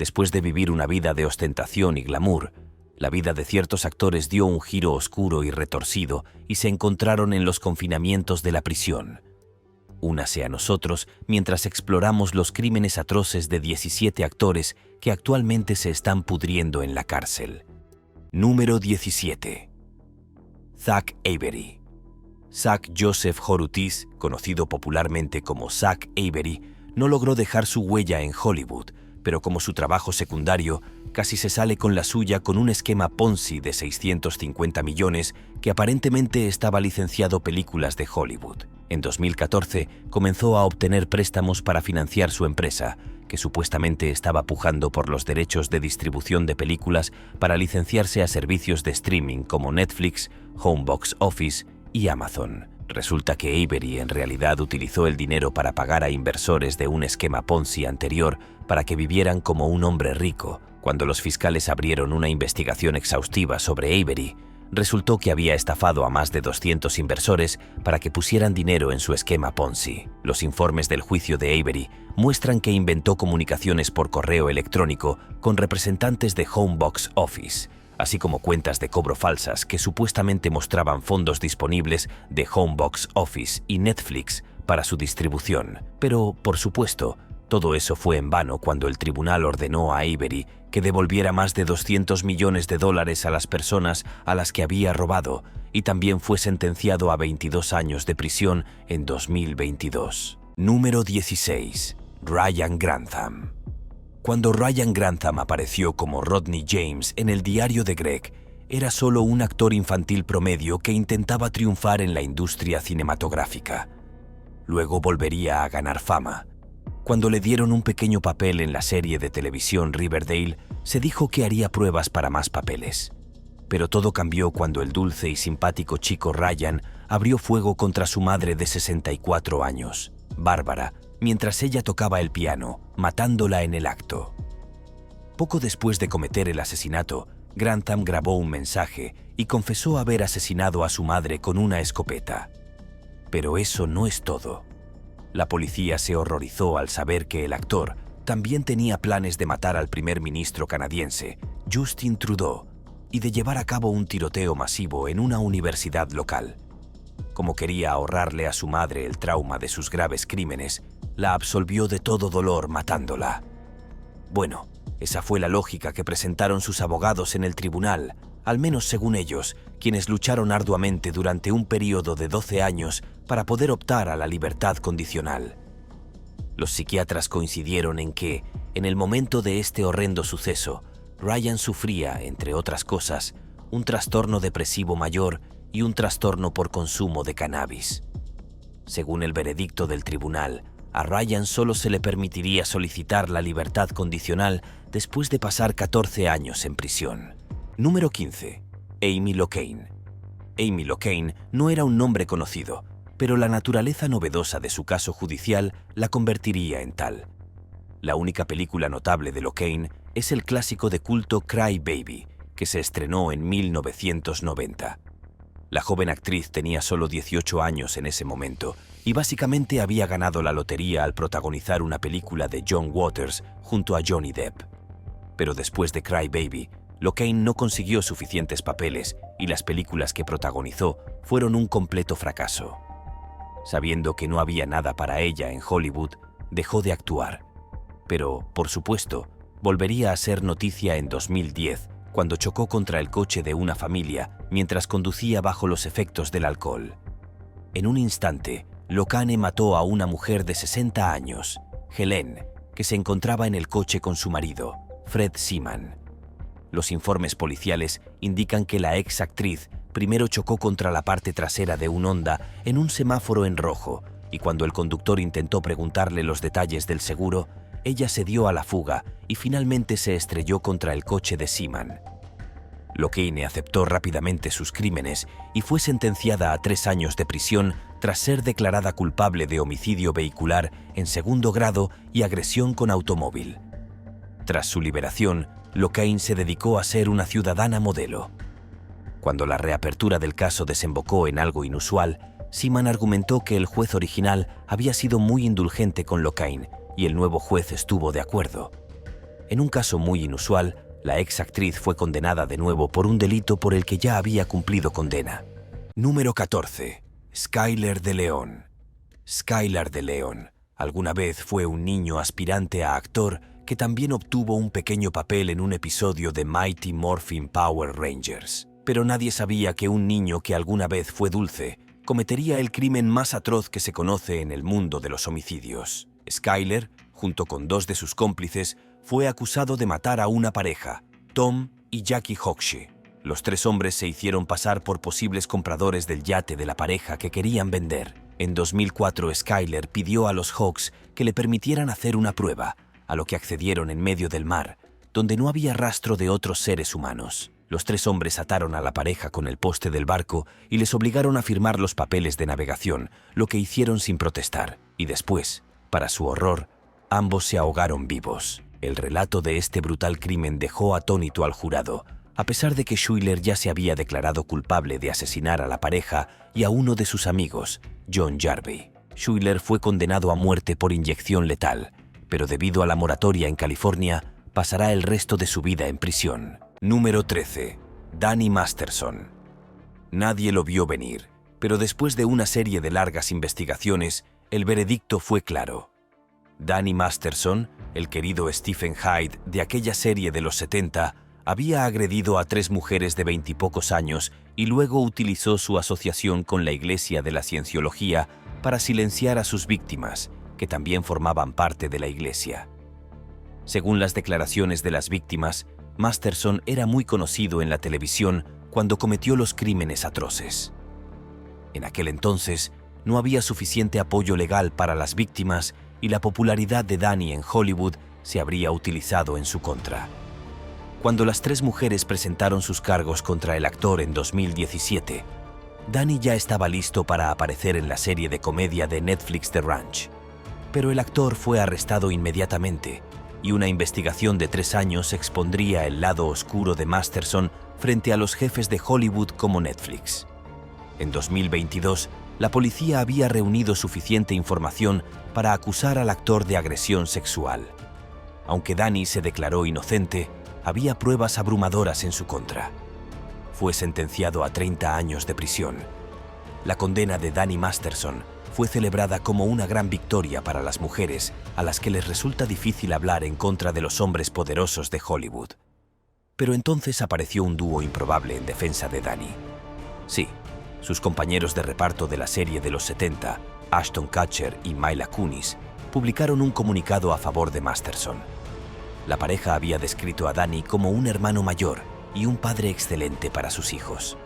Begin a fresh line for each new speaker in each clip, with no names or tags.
Después de vivir una vida de ostentación y glamour, la vida de ciertos actores dio un giro oscuro y retorcido y se encontraron en los confinamientos de la prisión. Únase a nosotros mientras exploramos los crímenes atroces de 17 actores que actualmente se están pudriendo en la cárcel. Número 17. Zach Avery. Zach Joseph Horutis, conocido popularmente como Zach Avery, no logró dejar su huella en Hollywood, pero como su trabajo secundario, casi se sale con la suya con un esquema Ponzi de 650 millones que aparentemente estaba licenciado películas de Hollywood. En 2014 comenzó a obtener préstamos para financiar su empresa, que supuestamente estaba pujando por los derechos de distribución de películas para licenciarse a servicios de streaming como Netflix, Home Box Office y Amazon. Resulta que Avery en realidad utilizó el dinero para pagar a inversores de un esquema Ponzi anterior para que vivieran como un hombre rico. Cuando los fiscales abrieron una investigación exhaustiva sobre Avery, resultó que había estafado a más de 200 inversores para que pusieran dinero en su esquema Ponzi. Los informes del juicio de Avery muestran que inventó comunicaciones por correo electrónico con representantes de Home Box Office, así como cuentas de cobro falsas que supuestamente mostraban fondos disponibles de Home Box Office y Netflix para su distribución. Pero, por supuesto, todo eso fue en vano cuando el tribunal ordenó a Avery que devolviera más de 200 millones de dólares a las personas a las que había robado, y también fue sentenciado a 22 años de prisión en 2022. Número 16. Ryan Grantham. Cuando Ryan Grantham apareció como Rodney James en el diario de Greg, era solo un actor infantil promedio que intentaba triunfar en la industria cinematográfica. Luego volvería a ganar fama. Cuando le dieron un pequeño papel en la serie de televisión Riverdale, se dijo que haría pruebas para más papeles. Pero todo cambió cuando el dulce y simpático chico Ryan abrió fuego contra su madre de 64 años, Bárbara, mientras ella tocaba el piano, matándola en el acto. Poco después de cometer el asesinato, Grantham grabó un mensaje y confesó haber asesinado a su madre con una escopeta. Pero eso no es todo. La policía se horrorizó al saber que el actor también tenía planes de matar al primer ministro canadiense, Justin Trudeau, y de llevar a cabo un tiroteo masivo en una universidad local. Como quería ahorrarle a su madre el trauma de sus graves crímenes, la absolvió de todo dolor matándola. Bueno, esa fue la lógica que presentaron sus abogados en el tribunal, al menos según ellos, quienes lucharon arduamente durante un periodo de 12 años para poder optar a la libertad condicional. Los psiquiatras coincidieron en que, en el momento de este horrendo suceso, Ryan sufría, entre otras cosas, un trastorno depresivo mayor y un trastorno por consumo de cannabis. Según el veredicto del tribunal, a Ryan solo se le permitiría solicitar la libertad condicional después de pasar 14 años en prisión. Número 15. Amy Locane. Amy Locane no era un nombre conocido, pero la naturaleza novedosa de su caso judicial la convertiría en tal. La única película notable de Locane es el clásico de culto Cry Baby, que se estrenó en 1990. La joven actriz tenía solo 18 años en ese momento y básicamente había ganado la lotería al protagonizar una película de John Waters junto a Johnny Depp. Pero después de Cry Baby, Locane no consiguió suficientes papeles y las películas que protagonizó fueron un completo fracaso. Sabiendo que no había nada para ella en Hollywood, dejó de actuar. Pero, por supuesto, volvería a ser noticia en 2010, cuando chocó contra el coche de una familia mientras conducía bajo los efectos del alcohol. En un instante, Locane mató a una mujer de 60 años, Helene, que se encontraba en el coche con su marido, Fred Seaman. Los informes policiales indican que la ex actriz primero chocó contra la parte trasera de un Honda en un semáforo en rojo y cuando el conductor intentó preguntarle los detalles del seguro, ella se dio a la fuga y finalmente se estrelló contra el coche de Seaman. Locane aceptó rápidamente sus crímenes y fue sentenciada a 3 años de prisión tras ser declarada culpable de homicidio vehicular en segundo grado y agresión con automóvil. Tras su liberación, Locane se dedicó a ser una ciudadana modelo. Cuando la reapertura del caso desembocó en algo inusual, Seaman argumentó que el juez original había sido muy indulgente con Locane y el nuevo juez estuvo de acuerdo. En un caso muy inusual, la ex actriz fue condenada de nuevo por un delito por el que ya había cumplido condena. Número 14. Skyler de León. Skyler de León alguna vez fue un niño aspirante a actor que también obtuvo un pequeño papel en un episodio de Mighty Morphin Power Rangers. Pero nadie sabía que un niño que alguna vez fue dulce cometería el crimen más atroz que se conoce en el mundo de los homicidios. Skyler, junto con dos de sus cómplices, fue acusado de matar a una pareja, Tom y Jackie Hochsche. Los tres hombres se hicieron pasar por posibles compradores del yate de la pareja que querían vender. En 2004, Skyler pidió a los Hawks que le permitieran hacer una prueba, a lo que accedieron en medio del mar, donde no había rastro de otros seres humanos. Los tres hombres ataron a la pareja con el poste del barco y les obligaron a firmar los papeles de navegación, lo que hicieron sin protestar. Y después, para su horror, ambos se ahogaron vivos. El relato de este brutal crimen dejó atónito al jurado, a pesar de que Schuler ya se había declarado culpable de asesinar a la pareja y a uno de sus amigos, John Jarvey. Schuler fue condenado a muerte por inyección letal, pero debido a la moratoria en California, pasará el resto de su vida en prisión. Número 13. Danny Masterson. Nadie lo vio venir, pero después de una serie de largas investigaciones, el veredicto fue claro. Danny Masterson, el querido Stephen Hyde de aquella serie de los 70, había agredido a 3 mujeres de 20 y pocos años y luego utilizó su asociación con la Iglesia de la Cienciología para silenciar a sus víctimas, que también formaban parte de la Iglesia. Según las declaraciones de las víctimas, Masterson era muy conocido en la televisión cuando cometió los crímenes atroces. En aquel entonces, no había suficiente apoyo legal para las víctimas y la popularidad de Danny en Hollywood se habría utilizado en su contra. Cuando las 3 mujeres presentaron sus cargos contra el actor en 2017, Danny ya estaba listo para aparecer en la serie de comedia de Netflix The Ranch. Pero el actor fue arrestado inmediatamente y una investigación de 3 años expondría el lado oscuro de Masterson frente a los jefes de Hollywood como Netflix. En 2022, la policía había reunido suficiente información para acusar al actor de agresión sexual. Aunque Danny se declaró inocente, había pruebas abrumadoras en su contra. Fue sentenciado a 30 años de prisión. La condena de Danny Masterson fue celebrada como una gran victoria para las mujeres a las que les resulta difícil hablar en contra de los hombres poderosos de Hollywood. Pero entonces apareció un dúo improbable en defensa de Danny. Sí, sus compañeros de reparto de la serie de los 70, Ashton Kutcher y Mila Kunis, publicaron un comunicado a favor de Masterson. La pareja había descrito a Danny como un hermano mayor y un padre excelente para sus hijos.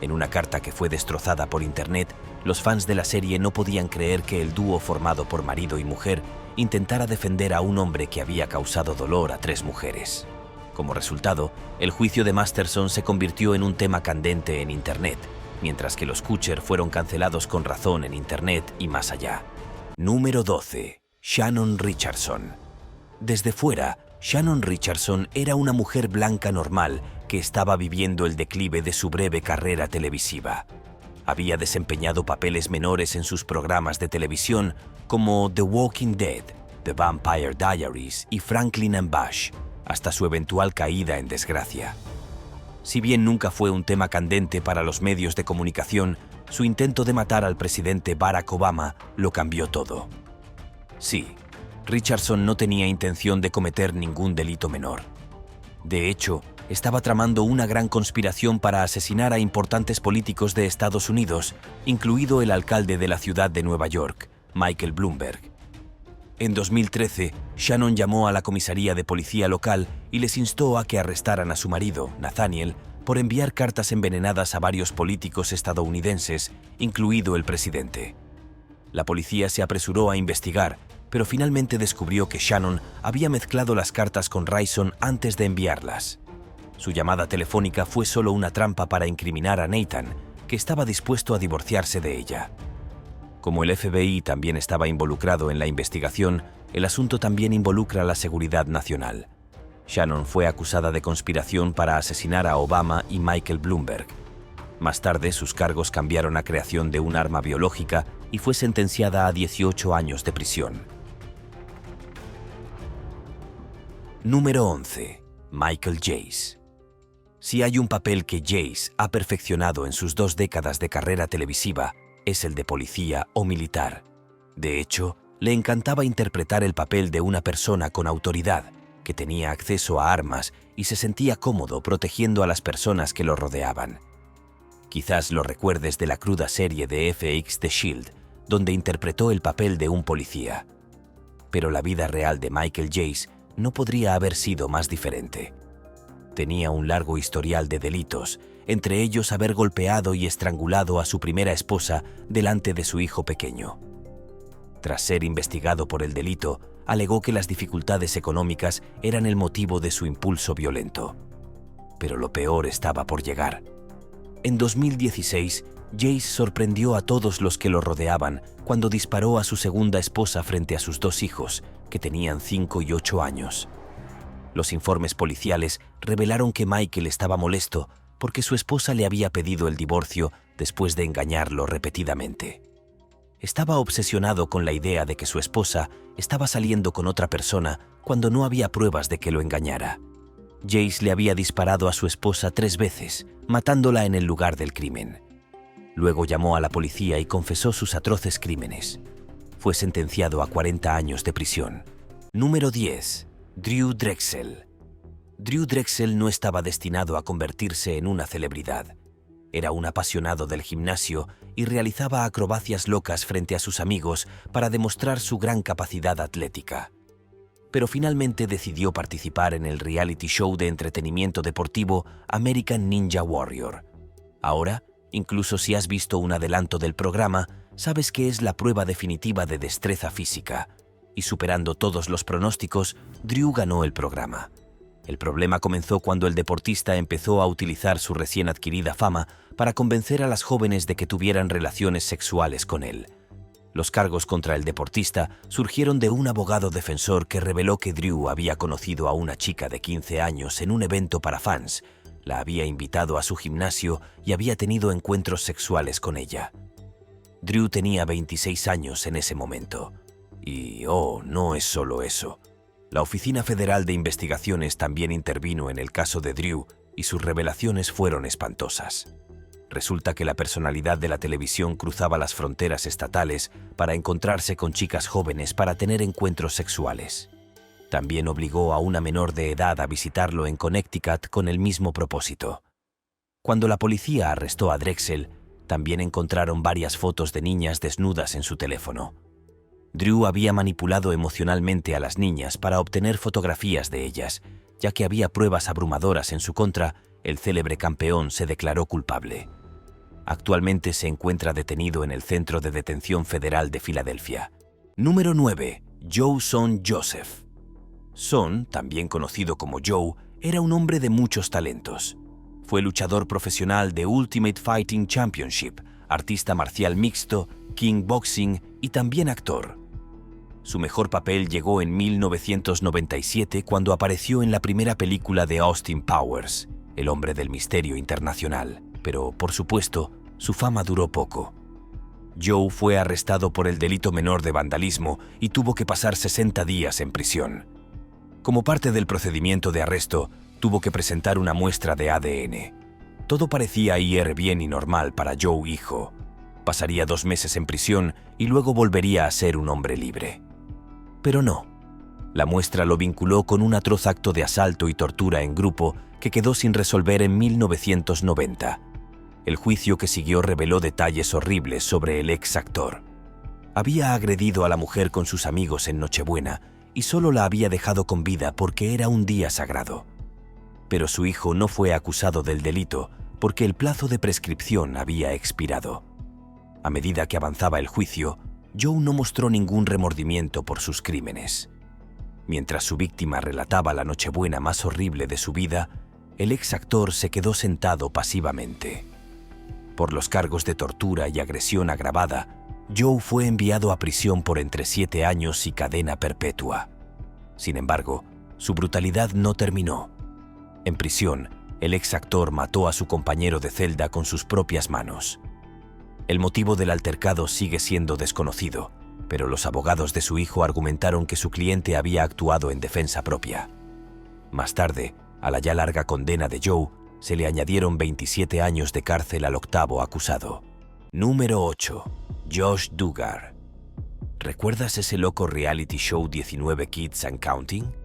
En una carta que fue destrozada por internet, los fans de la serie no podían creer que el dúo formado por marido y mujer intentara defender a un hombre que había causado dolor a 3 mujeres. Como resultado, el juicio de Masterson se convirtió en un tema candente en internet, mientras que los Kutcher fueron cancelados con razón en internet y más allá. Número 12. Shannon Richardson. Desde fuera, Shannon Richardson era una mujer blanca normal que estaba viviendo el declive de su breve carrera televisiva. Había desempeñado papeles menores en sus programas de televisión como The Walking Dead, The Vampire Diaries y Franklin and Bash, hasta su eventual caída en desgracia. Si bien nunca fue un tema candente para los medios de comunicación, su intento de matar al presidente Barack Obama lo cambió todo. Sí, Richardson no tenía intención de cometer ningún delito menor. De hecho, estaba tramando una gran conspiración para asesinar a importantes políticos de Estados Unidos, incluido el alcalde de la ciudad de Nueva York, Michael Bloomberg. En 2013, Shannon llamó a la comisaría de policía local y les instó a que arrestaran a su marido, Nathaniel, por enviar cartas envenenadas a varios políticos estadounidenses, incluido el presidente. La policía se apresuró a investigar, pero finalmente descubrió que Shannon había mezclado las cartas con Rison antes de enviarlas. Su llamada telefónica fue solo una trampa para incriminar a Nathan, que estaba dispuesto a divorciarse de ella. Como el FBI también estaba involucrado en la investigación, el asunto también involucra la seguridad nacional. Shannon fue acusada de conspiración para asesinar a Obama y Michael Bloomberg. Más tarde, sus cargos cambiaron a creación de un arma biológica y fue sentenciada a 18 años de prisión. Número 11. Michael Jace. Si hay un papel que Jace ha perfeccionado en sus 2 décadas de carrera televisiva, es el de policía o militar. De hecho, le encantaba interpretar el papel de una persona con autoridad, que tenía acceso a armas y se sentía cómodo protegiendo a las personas que lo rodeaban. Quizás lo recuerdes de la cruda serie de FX The Shield, donde interpretó el papel de un policía. Pero la vida real de Michael Jace no podría haber sido más diferente. Tenía un largo historial de delitos, entre ellos haber golpeado y estrangulado a su primera esposa delante de su hijo pequeño. Tras ser investigado por el delito, alegó que las dificultades económicas eran el motivo de su impulso violento. Pero lo peor estaba por llegar. En 2016, Jace sorprendió a todos los que lo rodeaban cuando disparó a su segunda esposa frente a sus 2 hijos, que tenían 5 y 8 años. Los informes policiales revelaron que Michael estaba molesto porque su esposa le había pedido el divorcio después de engañarlo repetidamente. Estaba obsesionado con la idea de que su esposa estaba saliendo con otra persona cuando no había pruebas de que lo engañara. Jace le había disparado a su esposa 3 veces, matándola en el lugar del crimen. Luego llamó a la policía y confesó sus atroces crímenes. Fue sentenciado a 40 años de prisión. Número 10. Drew Drexel. Drew Drexel no estaba destinado a convertirse en una celebridad. Era un apasionado del gimnasio y realizaba acrobacias locas frente a sus amigos para demostrar su gran capacidad atlética. Pero finalmente decidió participar en el reality show de entretenimiento deportivo American Ninja Warrior. Ahora, incluso si has visto un adelanto del programa, sabes que es la prueba definitiva de destreza física. Y superando todos los pronósticos, Drew ganó el programa. El problema comenzó cuando el deportista empezó a utilizar su recién adquirida fama para convencer a las jóvenes de que tuvieran relaciones sexuales con él. Los cargos contra el deportista surgieron de un abogado defensor que reveló que Drew había conocido a una chica de 15 años en un evento para fans, la había invitado a su gimnasio y había tenido encuentros sexuales con ella. Drew tenía 26 años en ese momento. Y, no es solo eso. La Oficina Federal de Investigaciones también intervino en el caso de Drew y sus revelaciones fueron espantosas. Resulta que la personalidad de la televisión cruzaba las fronteras estatales para encontrarse con chicas jóvenes para tener encuentros sexuales. También obligó a una menor de edad a visitarlo en Connecticut con el mismo propósito. Cuando la policía arrestó a Drexel, también encontraron varias fotos de niñas desnudas en su teléfono. Drew había manipulado emocionalmente a las niñas para obtener fotografías de ellas. Ya que había pruebas abrumadoras en su contra, el célebre campeón se declaró culpable. Actualmente se encuentra detenido en el Centro de Detención Federal de Filadelfia. Número 9. Joe Son Joseph. Son, también conocido como Joe, era un hombre de muchos talentos. Fue luchador profesional de Ultimate Fighting Championship, artista marcial mixto, kickboxing y también actor. Su mejor papel llegó en 1997 cuando apareció en la primera película de Austin Powers, El hombre del misterio internacional, pero, por supuesto, su fama duró poco. Joe fue arrestado por el delito menor de vandalismo y tuvo que pasar 60 días en prisión. Como parte del procedimiento de arresto, tuvo que presentar una muestra de ADN. Todo parecía ir bien y normal para Joe hijo. Pasaría 2 meses en prisión y luego volvería a ser un hombre libre. Pero no. La muestra lo vinculó con un atroz acto de asalto y tortura en grupo que quedó sin resolver en 1990. El juicio que siguió reveló detalles horribles sobre el ex actor. Había agredido a la mujer con sus amigos en Nochebuena y solo la había dejado con vida porque era un día sagrado. Pero su hijo no fue acusado del delito porque el plazo de prescripción había expirado. A medida que avanzaba el juicio, Joe no mostró ningún remordimiento por sus crímenes. Mientras su víctima relataba la Nochebuena más horrible de su vida, el ex actor se quedó sentado pasivamente. Por los cargos de tortura y agresión agravada, Joe fue enviado a prisión por entre 7 años y cadena perpetua. Sin embargo, su brutalidad no terminó. En prisión, el ex actor mató a su compañero de celda con sus propias manos. El motivo del altercado sigue siendo desconocido, pero los abogados de su hijo argumentaron que su cliente había actuado en defensa propia. Más tarde, a la ya larga condena de Joe, se le añadieron 27 años de cárcel al octavo acusado. Número 8. Josh Duggar. ¿Recuerdas ese loco reality show 19 Kids and Counting?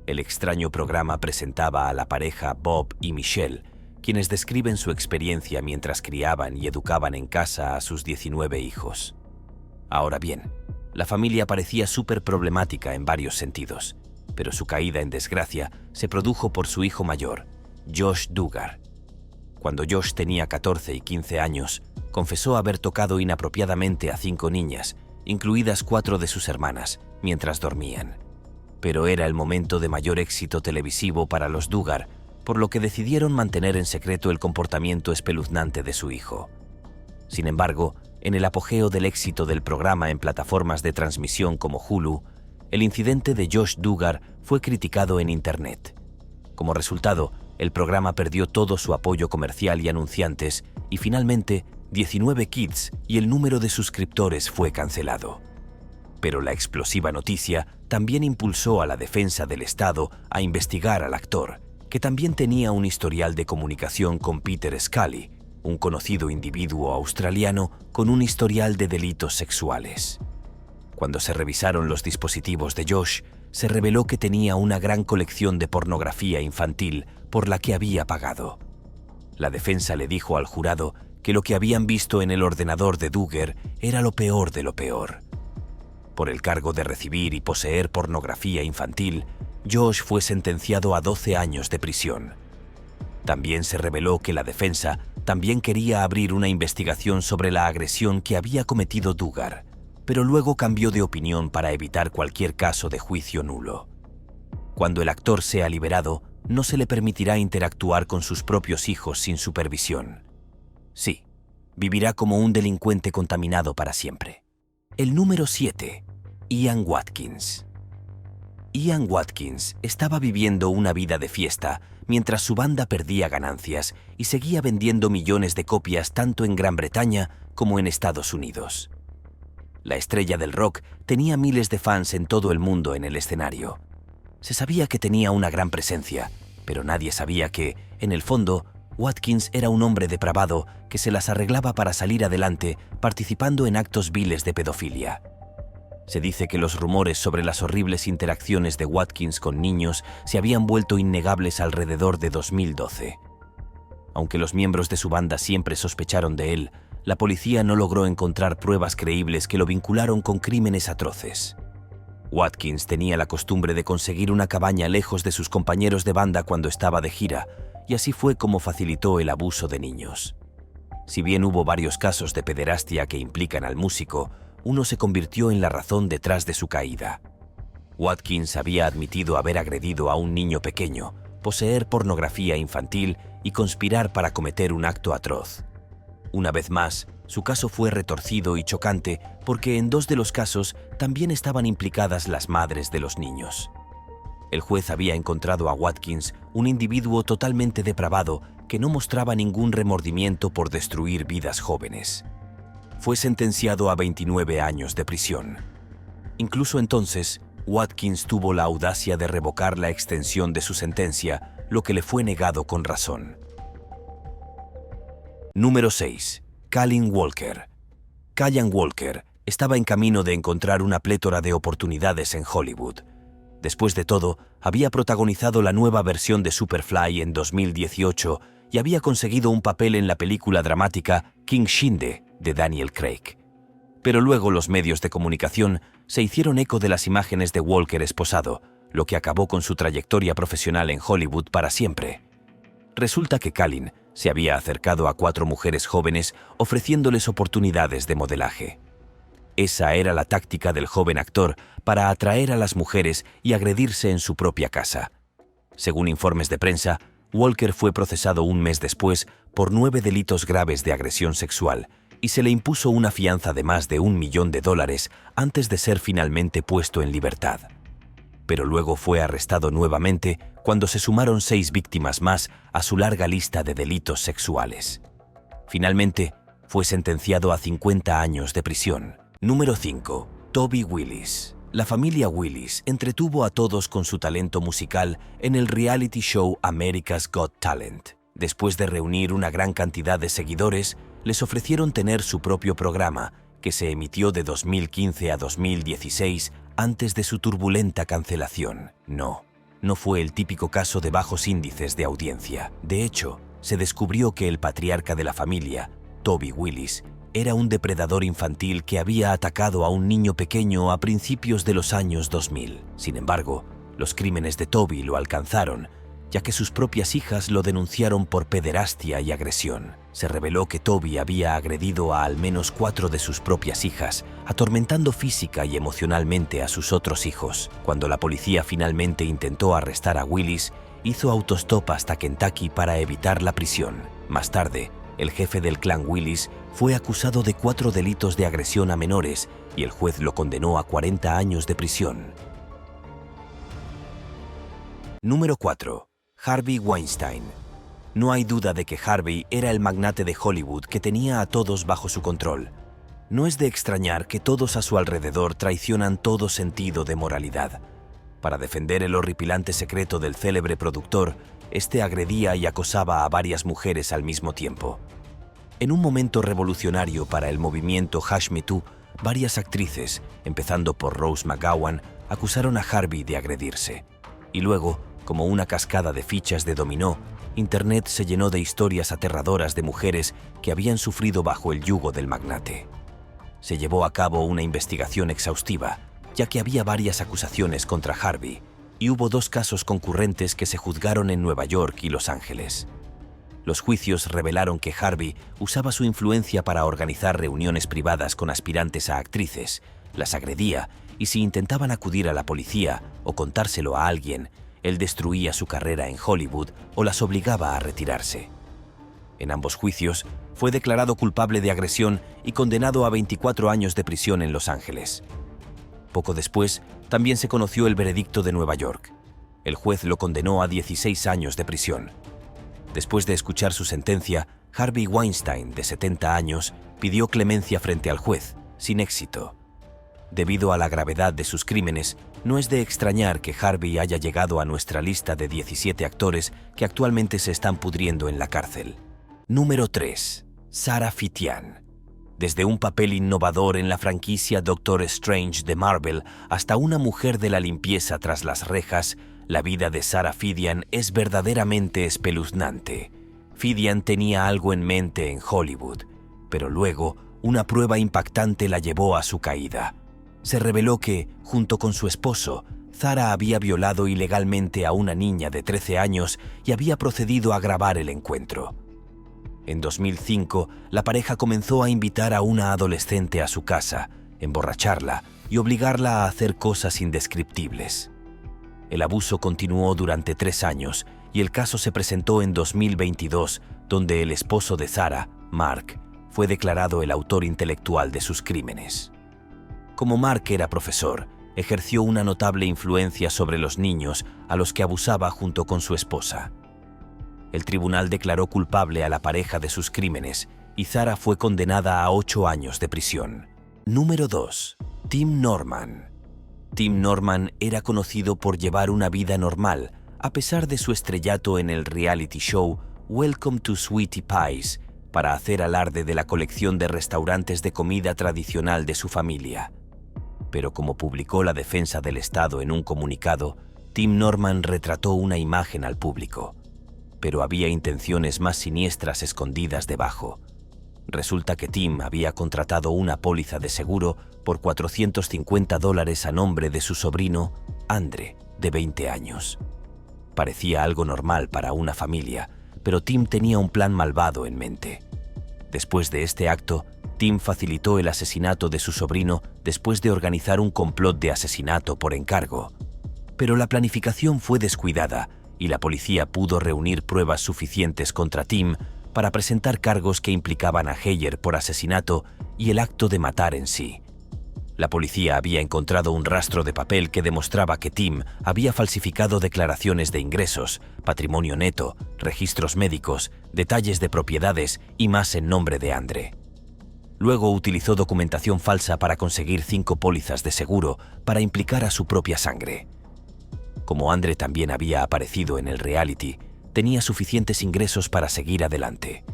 El extraño programa presentaba a la pareja Bob y Michelle, quienes describen su experiencia mientras criaban y educaban en casa a sus 19 hijos. Ahora bien, la familia parecía súper problemática en varios sentidos, pero su caída en desgracia se produjo por su hijo mayor, Josh Duggar. Cuando Josh tenía 14 y 15 años, confesó haber tocado inapropiadamente a 5 niñas, incluidas 4 de sus hermanas, mientras dormían. Pero era el momento de mayor éxito televisivo para los Duggar, por lo que decidieron mantener en secreto el comportamiento espeluznante de su hijo. Sin embargo, en el apogeo del éxito del programa en plataformas de transmisión como Hulu, el incidente de Josh Duggar fue criticado en Internet. Como resultado, el programa perdió todo su apoyo comercial y anunciantes, y finalmente, 19 Kids y el número de suscriptores fue cancelado. Pero la explosiva noticia también impulsó a la defensa del Estado a investigar al actor, que también tenía un historial de comunicación con Peter Scully, un conocido individuo australiano con un historial de delitos sexuales. Cuando se revisaron los dispositivos de Josh, se reveló que tenía una gran colección de pornografía infantil por la que había pagado. La defensa le dijo al jurado que lo que habían visto en el ordenador de Duggar era lo peor de lo peor. Por el cargo de recibir y poseer pornografía infantil, Josh fue sentenciado a 12 años de prisión. También se reveló que la defensa también quería abrir una investigación sobre la agresión que había cometido Duggar, pero luego cambió de opinión para evitar cualquier caso de juicio nulo. Cuando el actor sea liberado, no se le permitirá interactuar con sus propios hijos sin supervisión. Sí, vivirá como un delincuente contaminado para siempre. El número 7. Ian Watkins. Ian Watkins estaba viviendo una vida de fiesta mientras su banda perdía ganancias y seguía vendiendo millones de copias tanto en Gran Bretaña como en Estados Unidos. La estrella del rock tenía miles de fans en todo el mundo en el escenario. Se sabía que tenía una gran presencia, pero nadie sabía que, en el fondo, Watkins era un hombre depravado que se las arreglaba para salir adelante participando en actos viles de pedofilia. Se dice que los rumores sobre las horribles interacciones de Watkins con niños se habían vuelto innegables alrededor de 2012. Aunque los miembros de su banda siempre sospecharon de él, la policía no logró encontrar pruebas creíbles que lo vincularon con crímenes atroces. Watkins tenía la costumbre de conseguir una cabaña lejos de sus compañeros de banda cuando estaba de gira, y así fue como facilitó el abuso de niños. Si bien hubo varios casos de pederastia que implican al músico, uno se convirtió en la razón detrás de su caída. Watkins había admitido haber agredido a un niño pequeño, poseer pornografía infantil y conspirar para cometer un acto atroz. Una vez más, su caso fue retorcido y chocante porque en 2 de los casos también estaban implicadas las madres de los niños. El juez había encontrado a Watkins un individuo totalmente depravado que no mostraba ningún remordimiento por destruir vidas jóvenes. Fue sentenciado a 29 años de prisión. Incluso entonces, Watkins tuvo la audacia de revocar la extensión de su sentencia, lo que le fue negado con razón. Número 6. Callan Walker. Callan Walker estaba en camino de encontrar una plétora de oportunidades en Hollywood. Después de todo, había protagonizado la nueva versión de Superfly en 2018 y había conseguido un papel en la película dramática King Shinde de Daniel Craig. Pero luego los medios de comunicación se hicieron eco de las imágenes de Walker esposado, lo que acabó con su trayectoria profesional en Hollywood para siempre. Resulta que Callan se había acercado a 4 mujeres jóvenes ofreciéndoles oportunidades de modelaje. Esa era la táctica del joven actor para atraer a las mujeres y agredirse en su propia casa. Según informes de prensa, Walker fue procesado un mes después por 9 delitos graves de agresión sexual y se le impuso una fianza de más de $1 millón antes de ser finalmente puesto en libertad. Pero luego fue arrestado nuevamente cuando se sumaron 6 víctimas más a su larga lista de delitos sexuales. Finalmente, fue sentenciado a 50 años de prisión. Número 5. Toby Willis. La familia Willis entretuvo a todos con su talento musical en el reality show America's Got Talent. Después de reunir una gran cantidad de seguidores, les ofrecieron tener su propio programa, que se emitió de 2015 a 2016 antes de su turbulenta cancelación. No fue el típico caso de bajos índices de audiencia. De hecho, se descubrió que el patriarca de la familia, Toby Willis, era un depredador infantil que había atacado a un niño pequeño a principios de los años 2000. Sin embargo, los crímenes de Toby lo alcanzaron, ya que sus propias hijas lo denunciaron por pederastia y agresión. Se reveló que Toby había agredido a al menos 4 de sus propias hijas, atormentando física y emocionalmente a sus otros hijos. Cuando la policía finalmente intentó arrestar a Willis, hizo autostop hasta Kentucky para evitar la prisión. Más tarde, el jefe del clan Willis fue acusado de 4 delitos de agresión a menores y el juez lo condenó a 40 años de prisión. Número 4. Harvey Weinstein. No hay duda de que Harvey era el magnate de Hollywood que tenía a todos bajo su control. No es de extrañar que todos a su alrededor traicionan todo sentido de moralidad. Para defender el horripilante secreto del célebre productor, este agredía y acosaba a varias mujeres al mismo tiempo. En un momento revolucionario para el movimiento #MeToo, varias actrices, empezando por Rose McGowan, acusaron a Harvey de agredirse. Y luego, como una cascada de fichas de dominó, Internet se llenó de historias aterradoras de mujeres que habían sufrido bajo el yugo del magnate. Se llevó a cabo una investigación exhaustiva, ya que había varias acusaciones contra Harvey, y hubo 2 casos concurrentes que se juzgaron en Nueva York y Los Ángeles. Los juicios revelaron que Harvey usaba su influencia para organizar reuniones privadas con aspirantes a actrices, las agredía y si intentaban acudir a la policía o contárselo a alguien, él destruía su carrera en Hollywood o las obligaba a retirarse. En ambos juicios, fue declarado culpable de agresión y condenado a 24 años de prisión en Los Ángeles. Poco después, también se conoció el veredicto de Nueva York. El juez lo condenó a 16 años de prisión. Después de escuchar su sentencia, Harvey Weinstein, de 70 años, pidió clemencia frente al juez, sin éxito. Debido a la gravedad de sus crímenes, no es de extrañar que Harvey haya llegado a nuestra lista de 17 actores que actualmente se están pudriendo en la cárcel. Número 3. Sarah Fitian. Desde un papel innovador en la franquicia Doctor Strange de Marvel hasta una mujer de la limpieza tras las rejas, la vida de Sarah Fitian es verdaderamente espeluznante. Fitian tenía algo en mente en Hollywood, pero luego una prueba impactante la llevó a su caída. Se reveló que, junto con su esposo, Sarah había violado ilegalmente a una niña de 13 años y había procedido a grabar el encuentro. En 2005, la pareja comenzó a invitar a una adolescente a su casa, emborracharla y obligarla a hacer cosas indescriptibles. El abuso continuó durante 3 años y el caso se presentó en 2022, donde el esposo de Sarah, Mark, fue declarado el autor intelectual de sus crímenes. Como Mark era profesor, ejerció una notable influencia sobre los niños a los que abusaba junto con su esposa. El tribunal declaró culpable a la pareja de sus crímenes y Sarah fue condenada a 8 años de prisión. Número 2. Tim Norman. Tim Norman era conocido por llevar una vida normal, a pesar de su estrellato en el reality show Welcome to Sweetie Pies, para hacer alarde de la colección de restaurantes de comida tradicional de su familia. Pero como publicó la defensa del Estado en un comunicado, Tim Norman retrató una imagen al público. Pero había intenciones más siniestras escondidas debajo. Resulta que Tim había contratado una póliza de seguro por $450 a nombre de su sobrino, Andre, de 20 años. Parecía algo normal para una familia, pero Tim tenía un plan malvado en mente. Después de este acto, Tim facilitó el asesinato de su sobrino después de organizar un complot de asesinato por encargo. Pero la planificación fue descuidada y la policía pudo reunir pruebas suficientes contra Tim para presentar cargos que implicaban a Heyer por asesinato y el acto de matar en sí. La policía había encontrado un rastro de papel que demostraba que Tim había falsificado declaraciones de ingresos, patrimonio neto, registros médicos, detalles de propiedades y más en nombre de Andre. Luego utilizó documentación falsa para conseguir 5 pólizas de seguro para implicar a su propia sangre. Como Andre también había aparecido en el reality, tenía suficientes ingresos para seguir adelante.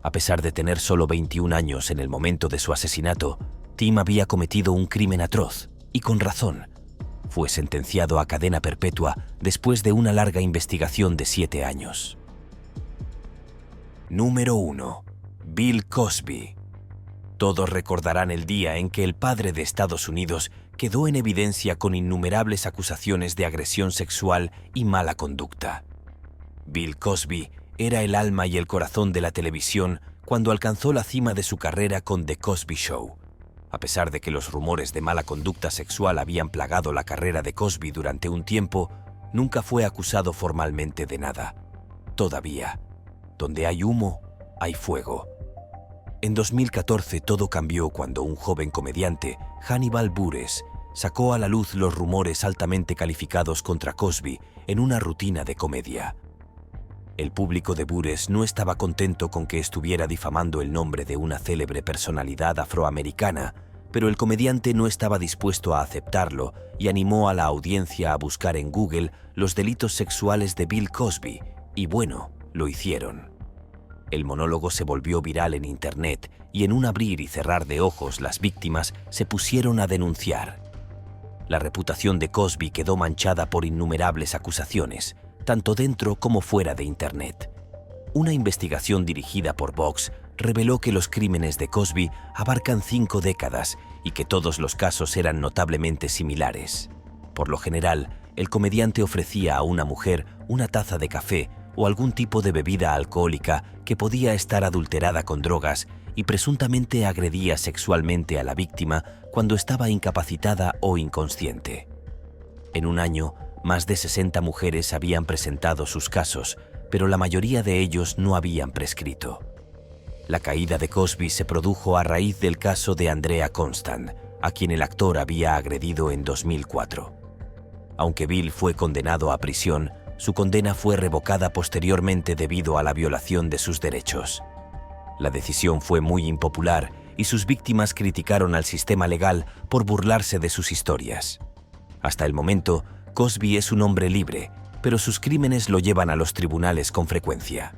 A pesar de tener solo 21 años en el momento de su asesinato, Tim había cometido un crimen atroz, y con razón. Fue sentenciado a cadena perpetua después de una larga investigación de 7 años. Número 1. Bill Cosby. Todos recordarán el día en que el padre de Estados Unidos quedó en evidencia con innumerables acusaciones de agresión sexual y mala conducta. Bill Cosby era el alma y el corazón de la televisión cuando alcanzó la cima de su carrera con The Cosby Show. A pesar de que los rumores de mala conducta sexual habían plagado la carrera de Cosby durante un tiempo, nunca fue acusado formalmente de nada. Todavía, donde hay humo, hay fuego. En 2014 todo cambió cuando un joven comediante, Hannibal Buress, sacó a la luz los rumores altamente calificados contra Cosby en una rutina de comedia. El público de Buress no estaba contento con que estuviera difamando el nombre de una célebre personalidad afroamericana, pero el comediante no estaba dispuesto a aceptarlo y animó a la audiencia a buscar en Google los delitos sexuales de Bill Cosby, y bueno, lo hicieron. El monólogo se volvió viral en Internet y en un abrir y cerrar de ojos las víctimas se pusieron a denunciar. La reputación de Cosby quedó manchada por innumerables acusaciones, tanto dentro como fuera de Internet. Una investigación dirigida por Vox reveló que los crímenes de Cosby abarcan 5 décadas y que todos los casos eran notablemente similares. Por lo general, el comediante ofrecía a una mujer una taza de café o algún tipo de bebida alcohólica que podía estar adulterada con drogas y presuntamente agredía sexualmente a la víctima cuando estaba incapacitada o inconsciente. En un año, más de 60 mujeres habían presentado sus casos, pero la mayoría de ellos no habían prescrito. La caída de Cosby se produjo a raíz del caso de Andrea Constand, a quien el actor había agredido en 2004. Aunque Bill fue condenado a prisión, su condena fue revocada posteriormente debido a la violación de sus derechos. La decisión fue muy impopular y sus víctimas criticaron al sistema legal por burlarse de sus historias. Hasta el momento, Cosby es un hombre libre, pero sus crímenes lo llevan a los tribunales con frecuencia.